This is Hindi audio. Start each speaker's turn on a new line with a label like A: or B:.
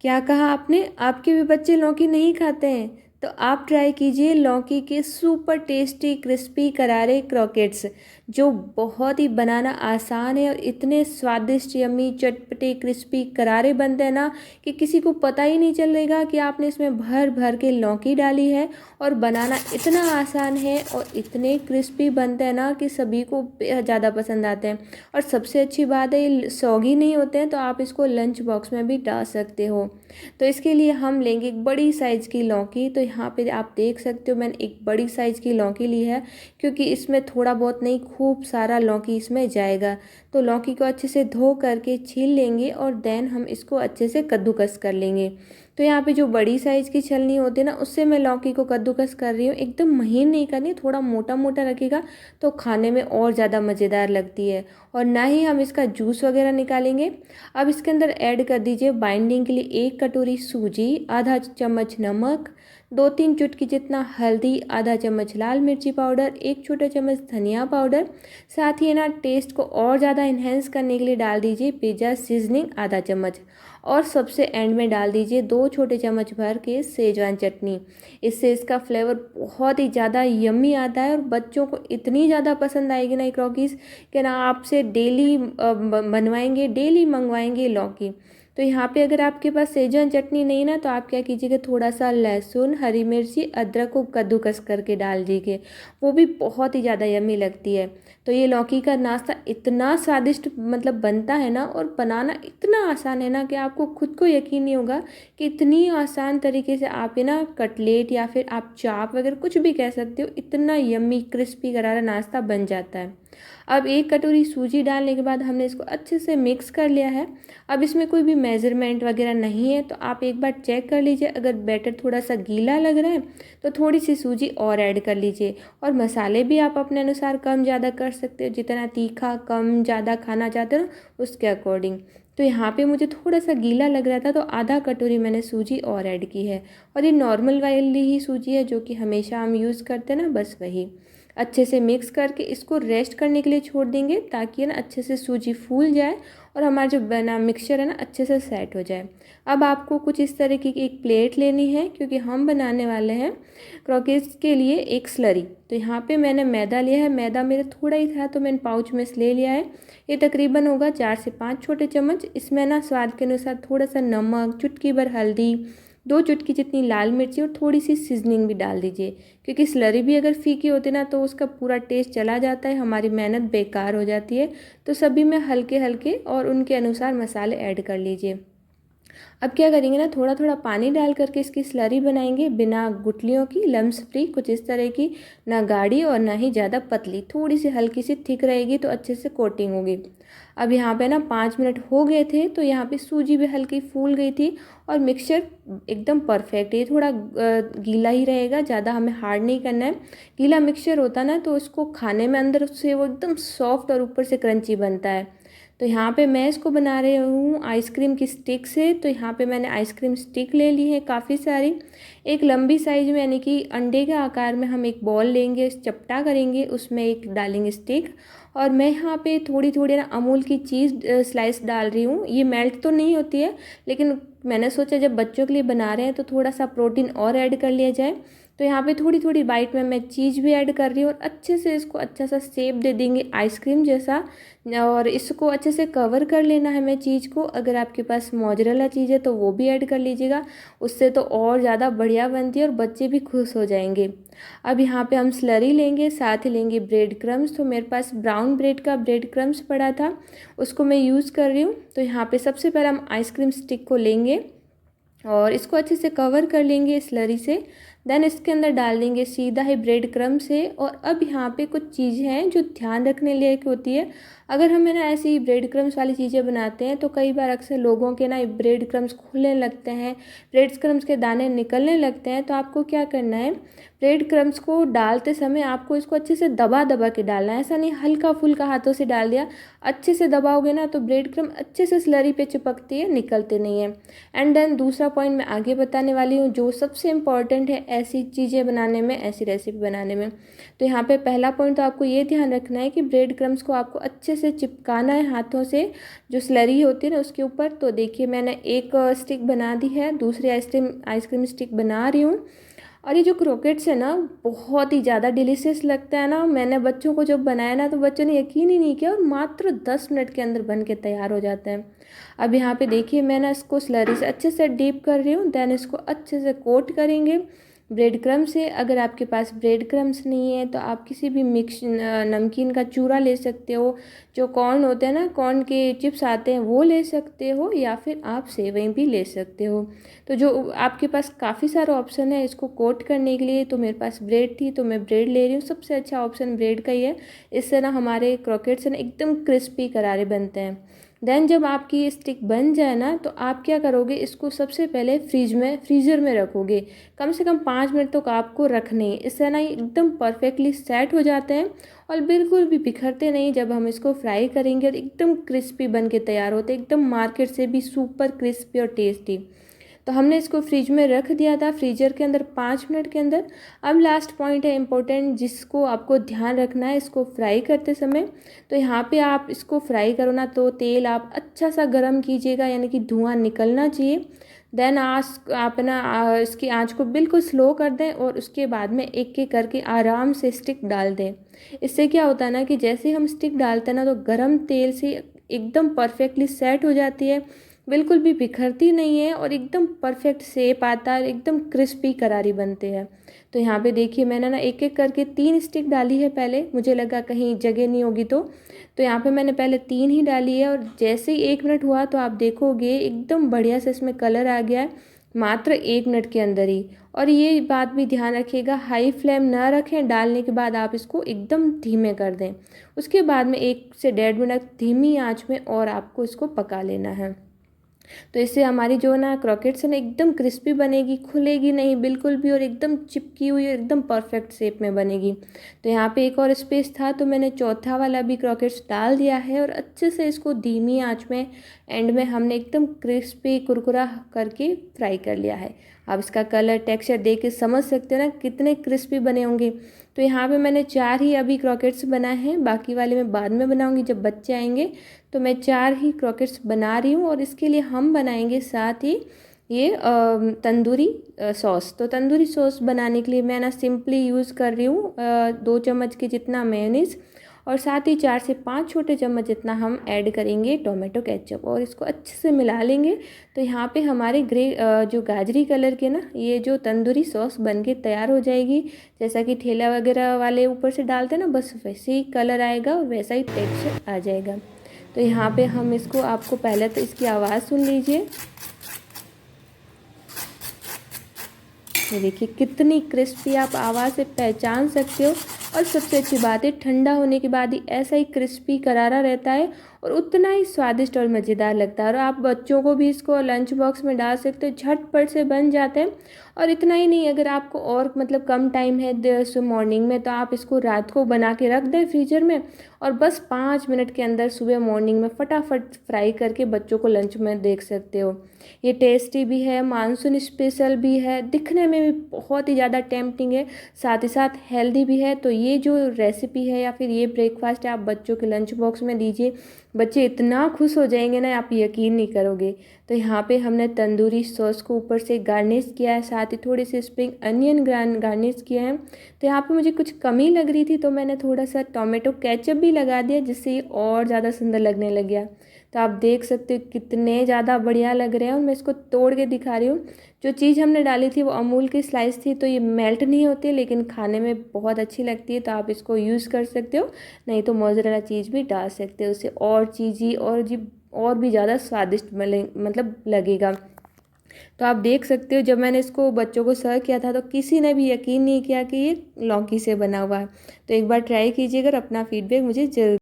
A: क्या कहा आपने? आपके भी बच्चे लौकी नहीं खाते हैं? तो आप ट्राई कीजिए लौकी के सुपर टेस्टी क्रिस्पी करारे क्रॉकेट्स, जो बहुत ही बनाना आसान है और इतने स्वादिष्ट यम्मी चटपटे क्रिस्पी करारे बनते हैं ना कि किसी को पता ही नहीं चलेगा कि आपने इसमें भर भर के लौकी डाली है। और बनाना इतना आसान है और इतने क्रिस्पी बनते हैं ना कि सभी को बेहद ज़्यादा पसंद आते हैं। और सबसे अच्छी बात है, ये सौगी नहीं होते हैं, तो आप इसको लंच बॉक्स में भी डाल सकते हो। तो इसके लिए हम लेंगे एक बड़ी साइज़ की लौकी। तो यहाँ पे आप देख सकते हो मैंने एक बड़ी साइज़ की लौकी ली है, क्योंकि इसमें थोड़ा बहुत नहीं खूब सारा लौकी इसमें जाएगा। तो लौकी को अच्छे से धो करके छील लेंगे और देन हम इसको अच्छे से कद्दूकस कर लेंगे। तो यहाँ पे जो बड़ी साइज़ की छलनी होती है ना, उससे मैं लौकी को कद्दूकस कर रही हूँ। एकदम महीन नहीं करनी, थोड़ा मोटा मोटा रखेगा तो खाने में और ज़्यादा मज़ेदार लगती है। और ना ही हम इसका जूस वगैरह निकालेंगे। अब इसके अंदर ऐड कर दीजिए बाइंडिंग के लिए 1 कटोरी सूजी, आधा चम्मच नमक, 2-3 चुटकी जितना हल्दी, आधा चम्मच लाल मिर्ची पाउडर, 1 छोटा चम्मच धनिया पाउडर। साथ ही ना टेस्ट को और ज़्यादा इन्हेंस करने के लिए डाल दीजिए पिज़्ज़ा सीजनिंग आधा चम्मच। और सबसे एंड में डाल दीजिए 2 छोटे चम्मच भर के सेजवान चटनी। इससे इसका फ्लेवर बहुत ही ज़्यादा यम्मी आता है और बच्चों को इतनी ज़्यादा पसंद आएगी ना ये क्रॉकीज़ कि ना आपसे डेली बनवाएंगे, डेली मंगवाएंगे लौकी। तो यहाँ पे अगर आपके पास सेजवान चटनी नहीं ना, तो आप क्या कीजिएगा, थोड़ा सा लहसुन, हरी मिर्ची, अदरक को कद्दूकस करके डाल दीजिए, वो भी बहुत ही ज़्यादा यम्मी लगती है। तो ये लौकी का नाश्ता इतना स्वादिष्ट मतलब बनता है ना, और बनाना इतना आसान है ना कि आपको खुद को यकीन नहीं होगा कि इतनी आसान तरीके से आप ये ना कटलेट या फिर आप चाप वगैरह कुछ भी कह सकते हो, इतना यम्मी क्रिस्पी करारा नाश्ता बन जाता है। अब 1 कटोरी सूजी डालने के बाद हमने इसको अच्छे से मिक्स कर लिया है। अब इसमें कोई भी मेज़रमेंट वगैरह नहीं है, तो आप एक बार चेक कर लीजिए। अगर बैटर थोड़ा सा गीला लग रहा है तो थोड़ी सी सूजी और ऐड कर लीजिए। और मसाले भी आप अपने अनुसार कम ज़्यादा कर सकते हो, जितना तीखा कम ज़्यादा खाना चाहते हो उसके अकॉर्डिंग। तो यहाँ पे मुझे थोड़ा सा गीला लग रहा था, तो आधा कटोरी मैंने सूजी और ऐड की है। और ये नॉर्मल वाली ही सूजी है जो कि हमेशा हम यूज़ करते हैं ना, बस वही। अच्छे से मिक्स करके इसको रेस्ट करने के लिए छोड़ देंगे, ताकि ना अच्छे से सूजी फूल जाए और हमारा जो बना मिक्सचर है ना अच्छे से सेट हो जाए। अब आपको कुछ इस तरीके की एक प्लेट लेनी है, क्योंकि हम बनाने वाले हैं क्रॉकेट्स के लिए एक स्लरी। तो यहाँ पे मैंने मैदा लिया है, मैदा मेरा थोड़ा ही था तो मैंने पाउच में से ले लिया है। ये तकरीबन होगा 4 से 5 छोटे चम्मच। इसमें ना स्वाद के अनुसार थोड़ा सा नमक, चुटकी भर हल्दी, 2 चुटकी जितनी लाल मिर्ची और थोड़ी सी सीजनिंग भी डाल दीजिए, क्योंकि स्लरी भी अगर फीकी होती ना तो उसका पूरा टेस्ट चला जाता है, हमारी मेहनत बेकार हो जाती है। तो सभी में हल्के हल्के और उनके अनुसार मसाले ऐड कर लीजिए। अब क्या करेंगे ना, थोड़ा थोड़ा पानी डाल करके इसकी स्लरी बनाएंगे, बिना गुठलियों की, लम्स फ्री, कुछ इस तरह की, ना गाढ़ी और ना ही ज़्यादा पतली, थोड़ी सी हल्की सी थिक रहेगी तो अच्छे से कोटिंग होगी। अब यहाँ पे ना 5 मिनट हो गए थे, तो यहाँ पे सूजी भी हल्की फूल गई थी और मिक्सचर एकदम परफेक्ट है। ये थोड़ा गीला ही रहेगा, ज़्यादा हमें हार्ड नहीं करना है। गीला मिक्सचर होता ना तो इसको खाने में अंदर से वो एकदम सॉफ्ट और ऊपर से क्रंची बनता है। तो यहाँ पे मैं इसको बना रही हूँ आइसक्रीम की स्टिक से। तो यहाँ पे मैंने आइसक्रीम स्टिक ले ली है काफ़ी सारी। एक लंबी साइज में यानी कि अंडे के आकार में हम एक बॉल लेंगे, चपटा करेंगे, उसमें एक डालेंगे स्टिक। और मैं यहाँ पे थोड़ी थोड़ी ना अमूल की चीज़ स्लाइस डाल रही हूँ। ये मेल्ट तो नहीं होती है, लेकिन मैंने सोचा जब बच्चों के लिए बना रहे हैं तो थोड़ा सा प्रोटीन और ऐड कर लिया जाए। तो यहाँ पे थोड़ी थोड़ी बाइट में मैं चीज़ भी ऐड कर रही हूँ और अच्छे से इसको अच्छा सा शेप दे देंगे आइसक्रीम जैसा। और इसको अच्छे से कवर कर लेना है मैं चीज़ को। अगर आपके पास मोज़रेला चीज़ है तो वो भी ऐड कर लीजिएगा, उससे तो और ज़्यादा बढ़िया बनती है और बच्चे भी खुश हो जाएंगे। अब यहाँ पे हम स्लरी लेंगे, साथ ही लेंगे ब्रेड क्रम्स। तो मेरे पास ब्राउन ब्रेड का ब्रेड क्रम्स पड़ा था, उसको मैं यूज़ कर रही हूँ। तो यहाँ पे सबसे पहले हम आइसक्रीम स्टिक को लेंगे और इसको अच्छे से कवर कर लेंगे स्लरी से। देन इसके अंदर डाल देंगे सीधा ही ब्रेड क्रम्ब से। और अब यहाँ पे कुछ चीज़ें हैं जो ध्यान रखने लायक होती है। अगर हम है ना ऐसी ब्रेड क्रम्स वाली चीज़ें बनाते हैं तो कई बार अक्सर लोगों के ना ब्रेड क्रम्स खुलने लगते हैं, ब्रेड क्रम्स के दाने निकलने लगते हैं। तो आपको क्या करना है, ब्रेड क्रम्स को डालते समय आपको इसको अच्छे से दबा दबा के डालना है, ऐसा नहीं हल्का फुल्का हाथों से डाल दिया। अच्छे से दबाओगे ना तो ब्रेड क्रम्ब अच्छे से स्लरी पे चिपकती है, निकलते नहीं है। एंड देन दूसरा पॉइंट मैं आगे बताने वाली हूँ जो सबसे इम्पॉर्टेंट है ऐसी चीज़ें बनाने में, ऐसी रेसिपी बनाने में। तो यहाँ पे पहला पॉइंट तो आपको ये ध्यान रखना है कि ब्रेड क्रम्स को आपको अच्छे से चिपकाना है हाथों से, जो स्लरी होती है ना उसके ऊपर। तो देखिए मैंने एक स्टिक बना दी है, दूसरी आइसक्रीम स्टिक बना रही हूँ। और ये जो क्रोकेट्स है ना बहुत ही ज़्यादा डिलीशियस लगता है ना। मैंने बच्चों को जब बनाया ना तो बच्चों ने यकीन ही नहीं किया, और मात्र 10 मिनट के अंदर बन के तैयार हो जाते हैं। अब यहाँ पे देखिए मैं ना इसको स्लरी से अच्छे से डीप कर रही हूँ, देन इसको अच्छे से कोट करेंगे ब्रेड क्रम से। अगर आपके पास ब्रेड क्रम्स नहीं है तो आप किसी भी मिक्स नमकीन का चूरा ले सकते हो, जो कॉर्न होते हैं ना, कॉर्न के चिप्स आते हैं वो ले सकते हो, या फिर आप सेवई भी ले सकते हो। तो जो आपके पास काफ़ी सारे ऑप्शन है इसको कोट करने के लिए। तो मेरे पास ब्रेड थी तो मैं ब्रेड ले रही हूँ, सबसे अच्छा ऑप्शन ब्रेड का ही है। इससे ना हमारे क्रोकेट्स ना एकदम क्रिस्पी करारे बनते हैं। देन जब आपकी ये स्टिक बन जाए ना तो आप क्या करोगे, इसको सबसे पहले फ्रीज़र में रखोगे। कम से कम 5 मिनट तक आपको रखने, इससे ना ये एकदम परफेक्टली सेट हो जाते हैं और बिल्कुल भी बिखरते नहीं जब हम इसको फ्राई करेंगे, और एकदम क्रिस्पी बन के तैयार होते हैं, एकदम मार्केट से भी सुपर क्रिस्पी और टेस्टी। तो हमने इसको फ्रिज में रख दिया था, फ्रीजर के अंदर 5 मिनट के अंदर। अब लास्ट पॉइंट है इम्पोर्टेंट, जिसको आपको ध्यान रखना है इसको फ्राई करते समय। तो यहाँ पे आप इसको फ्राई करो ना तो तेल आप अच्छा सा गर्म कीजिएगा, यानी कि धुआं निकलना चाहिए। देन आप ना इसकी आंच को बिल्कुल स्लो कर दें, और उसके बाद में एक एक करके आराम से स्टिक डाल दें। इससे क्या होता है ना कि जैसे हम स्टिक डालते हैं ना तो गर्म तेल से एकदम परफेक्टली सेट हो जाती है, बिल्कुल भी बिखरती नहीं है, और एकदम परफेक्ट शेप आता है, एकदम क्रिस्पी करारी बनते हैं। तो यहाँ पे देखिए मैंने ना एक एक करके 3 स्टिक डाली है पहले, मुझे लगा कहीं जगह नहीं होगी तो यहाँ पे मैंने पहले 3 ही डाली है। और जैसे ही 1 मिनट हुआ तो आप देखोगे एकदम बढ़िया से इसमें कलर आ गया है, मात्र 1 मिनट के अंदर ही। और ये बात भी ध्यान रखिएगा, हाई फ्लेम ना रखें, डालने के बाद आप इसको एकदम धीमे कर दें। उसके बाद में 1 से 1.5 मिनट धीमी आंच में और आपको इसको पका लेना है। तो इससे हमारी जो ना क्रोकेट्स है ना एकदम क्रिस्पी बनेगी, खुलेगी नहीं बिल्कुल भी, और एकदम चिपकी हुई एकदम परफेक्ट शेप में बनेगी। तो यहाँ पे एक और स्पेस था तो मैंने चौथा वाला भी क्रोकेट्स डाल दिया है, और अच्छे से इसको धीमी आंच में एंड में हमने एकदम क्रिस्पी कुरकुरा करके फ्राई कर लिया है। आप इसका कलर टेक्सचर देख के समझ सकते हो ना कितने क्रिस्पी बने होंगे। तो यहाँ पे मैंने 4 ही अभी क्रोकेट्स बनाए हैं, बाकी वाले मैं बाद में बनाऊँगी जब बच्चे आएंगे। तो मैं 4 ही क्रोकेट्स बना रही हूँ, और इसके लिए हम बनाएंगे साथ ही ये तंदूरी सॉस। तो तंदूरी सॉस बनाने के लिए मैं ना सिंपली यूज़ कर रही हूँ 2 चम्मच के जितना मेयोनीज, और साथ ही 4 से 5 छोटे चम्मच जितना हम ऐड करेंगे टोमेटो केचप, और इसको अच्छे से मिला लेंगे। तो यहाँ पे हमारे जो गाजरी कलर के ना ये जो तंदूरी सॉस बन के तैयार हो जाएगी। जैसा कि ठेला वगैरह वाले ऊपर से डालते हैं ना, बस वैसे ही कलर आएगा और वैसा ही टेक्सचर आ जाएगा। तो यहाँ पे हम इसको, आपको पहले तो इसकी आवाज़ सुन लीजिए, ये देखिए कितनी क्रिस्पी, आप आवाज़ से पहचान सकते हो। और सबसे अच्छी बात है ठंडा होने के बाद ही ऐसा ही क्रिस्पी करारा रहता है, और उतना ही स्वादिष्ट और मज़ेदार लगता है। और आप बच्चों को भी इसको लंच बॉक्स में डाल सकते हो, झटपट से बन जाते हैं। और इतना ही नहीं, अगर आपको और मतलब कम टाइम है मॉर्निंग में, तो आप इसको रात को बना के रख दें फ्रीजर में, और बस 5 मिनट के अंदर सुबह मॉर्निंग में फटाफट फ्राई करके बच्चों को लंच में देख सकते हो। ये टेस्टी भी है, मानसून स्पेशल भी है, दिखने में भी बहुत ही ज़्यादा टेम्पटिंग है, साथ ही साथ हेल्दी भी है। तो ये जो रेसिपी है या फिर ये ब्रेकफास्ट है आप बच्चों के लंच बॉक्स में दीजिए, बच्चे इतना खुश हो जाएंगे ना आप यकीन नहीं करोगे। तो यहाँ पे हमने तंदूरी सॉस को ऊपर से गार्निश किया है, साथ ही थोड़े से स्प्रिंग अनियन गार्निश किए हैं। तो यहाँ पे मुझे कुछ कमी लग रही थी तो मैंने थोड़ा सा टोमेटो केचप भी लगा दिया, जिससे ये और ज़्यादा सुंदर लगने लग गया। तो आप देख सकते हो कितने ज़्यादा बढ़िया लग रहे हैं, और मैं इसको तोड़ के दिखा रही हूँ। जो चीज़ हमने डाली थी वो अमूल की स्लाइस थी, तो ये मेल्ट नहीं होती लेकिन खाने में बहुत अच्छी लगती है, तो आप इसको यूज़ कर सकते हो। नहीं तो मोज़रेला चीज़ भी डाल सकते हो, उससे और चीज़ी और भी ज़्यादा स्वादिष्ट मतलब लगेगा। तो आप देख सकते हो जब मैंने इसको बच्चों को सर्व किया था तो किसी ने भी यकीन नहीं किया कि ये लौकी से बना हुआ है। तो एक बार ट्राई कीजिएगा और अपना फीडबैक मुझे ज़रूर